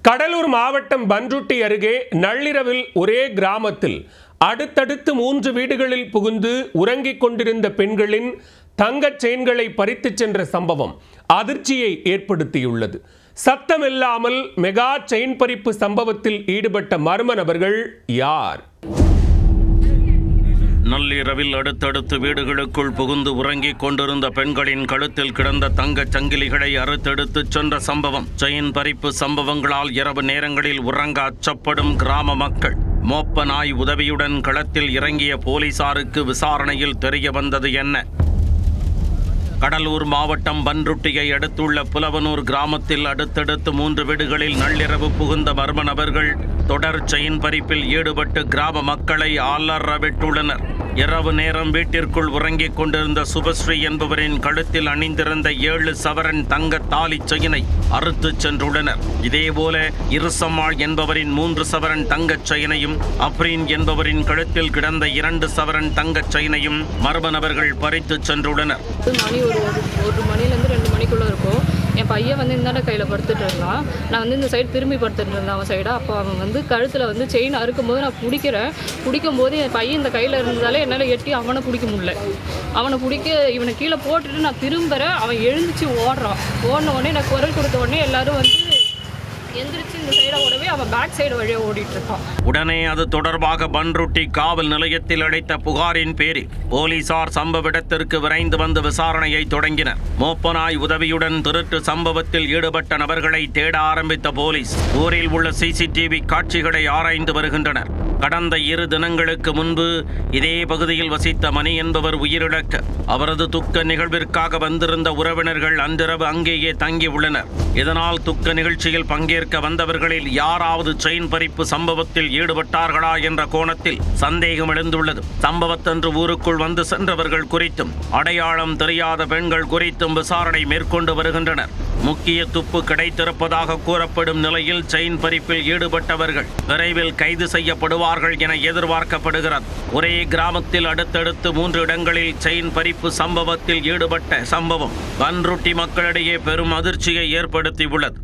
கடலூர் மாவட்டம் பன்ருட்டி அருகே நள்ளிரவில் ஒரே கிராமத்தில் அடுத்தடுத்து 3 வீடுகளில் புகுந்து உறங்கிக் கொண்டிருந்த பெண்களின் தங்கச் செயின்களை பறித்துச் சென்ற சம்பவம் அதிர்ச்சியை ஏற்படுத்தியுள்ளது. சத்தமில்லாமல் மெகா செயின் பறிப்பு சம்பவத்தில் ஈடுபட்ட மர்ம நபர்கள் யார்? நள்ளிரவில் அடுத்தடுத்து வீடுகளுக்குள் புகுந்து உறங்கிக் கொண்டிருந்த பெண்களின் கழுத்தில் கிடந்த தங்கச் சங்கிலிகளை அறுத்தெடுத்துச் சென்ற சம்பவம். செயின் பறிப்பு சம்பவங்களால் இரவு நேரங்களில் உறங்க அச்சப்படும் கிராம மக்கள். மோப்ப நாய் உதவியுடன் களத்தில் இறங்கிய போலீசாருக்கு விசாரணையில் தெரிய வந்தது என்ன? கடலூர் மாவட்டம் பன்ருட்டியை அடுத்துள்ள புலவனூர் கிராமத்தில் அடுத்தடுத்து 3 வீடுகளில் நள்ளிரவு புகுந்த மர்ம நபர்கள் தொடர் செயின் பறிப்பில் ஈடுபட்டு கிராம மக்களை அலறவிட்டுள்ளனர். இரவு நேரம் வீட்டிற்குள் உறங்கிக் கொண்டிருந்த சுபஸ்ரீ என்பவரின் கழுத்தில் அணிந்திருந்த 7 சவரன் தங்க தாலி செயினை அறுத்துச் சென்றுள்ளனர். இதேபோல இருசம்மாள் என்பவரின் 3 சவரன் தங்கச் செயினையும், அப்ரீன் என்பவரின் கழுத்தில் கிடந்த 2 சவரன் தங்கச் செயினையும் மர்ம நபர்கள் பறித்துச் சென்றுள்ளனர். ஒரு மணிலேருந்து 2 மணிக்குள்ளே இருக்கும். என் பையன் இந்தாண்ட கையில் படுத்துட்டு இருந்தான். நான் இந்த சைடு திரும்பி படுத்துட்டு இருந்தேன் அவன் சைடாக. அப்போ அவன் கழுத்தில் செயின் அறுக்கும்போது நான் பிடிக்கும்போது என் பையன் இந்த கையில் இருந்ததாலே என்னால் எட்டி அவனை பிடிக்க முடியல. அவனை இவனை கீழே போட்டுட்டு நான் திரும்புகிறேன். அவன் எழுந்துச்சு ஓடுறான். ஓடின உடனே நான் குரல் கொடுத்த உடனே எல்லாரும் எந்திரிச்சு இந்த சைடை ஓடவே அவன் பேக் சைடு வழியாக ஓடிட்டு இருக்கான். உடனே அது தொடர்பாக பன்ருட்டி காவல் நிலையத்தில் அளித்த புகாரின் பேரில் போலீசார் சம்பவ இடத்திற்கு விரைந்து வந்து விசாரணையை தொடங்கினர். மோப்பநாய் உதவியுடன் திருட்டு சம்பவத்தில் ஈடுபட்ட நபர்களை தேட ஆரம்பித்த போலீஸ் ஊரில் உள்ள CCTV காட்சிகளை ஆராய்ந்து வருகின்றனர். கடந்த 2 தினங்களுக்கு முன்பு இதே பகுதியில் வசித்த மணி என்பவர் உயிரிழக்க அவரது துக்க நிகழ்விற்காக வந்திருந்த உறவினர்கள் அன்றிரவு அங்கேயே தங்கியுள்ளனர். இதனால் துக்க நிகழ்ச்சியில் பங்கேற்க வந்தவர்களில் யாராவது செயின் பறிப்பு சம்பவத்தில் ஈடுபட்டார்களா என்ற கோணத்தில் சந்தேகம் எழுந்துள்ளது. சம்பவத்தன்று ஊருக்குள் வந்து சென்றவர்கள் குறித்தும் அடையாளம் தெரியாத பெண்கள் குறித்தும் விசாரணை மேற்கொண்டு வருகின்றனர். முக்கிய துப்பு கிடைத்திருப்பதாக கூறப்படும் நிலையில் செயின் பறிப்பில் ஈடுபட்டவர்கள் விரைவில் கைது செய்யப்படுவார்கள் என எதிர்பார்க்கப்படுகிறது. ஒரே கிராமத்தில் அடுத்தடுத்து 3 இடங்களில் செயின் பறிப்பு சம்பவத்தில் ஈடுபட்ட சம்பவம் பன்ருட்டி மக்களிடையே பெரும் அதிர்ச்சியை ஏற்படுத்தியுள்ளது.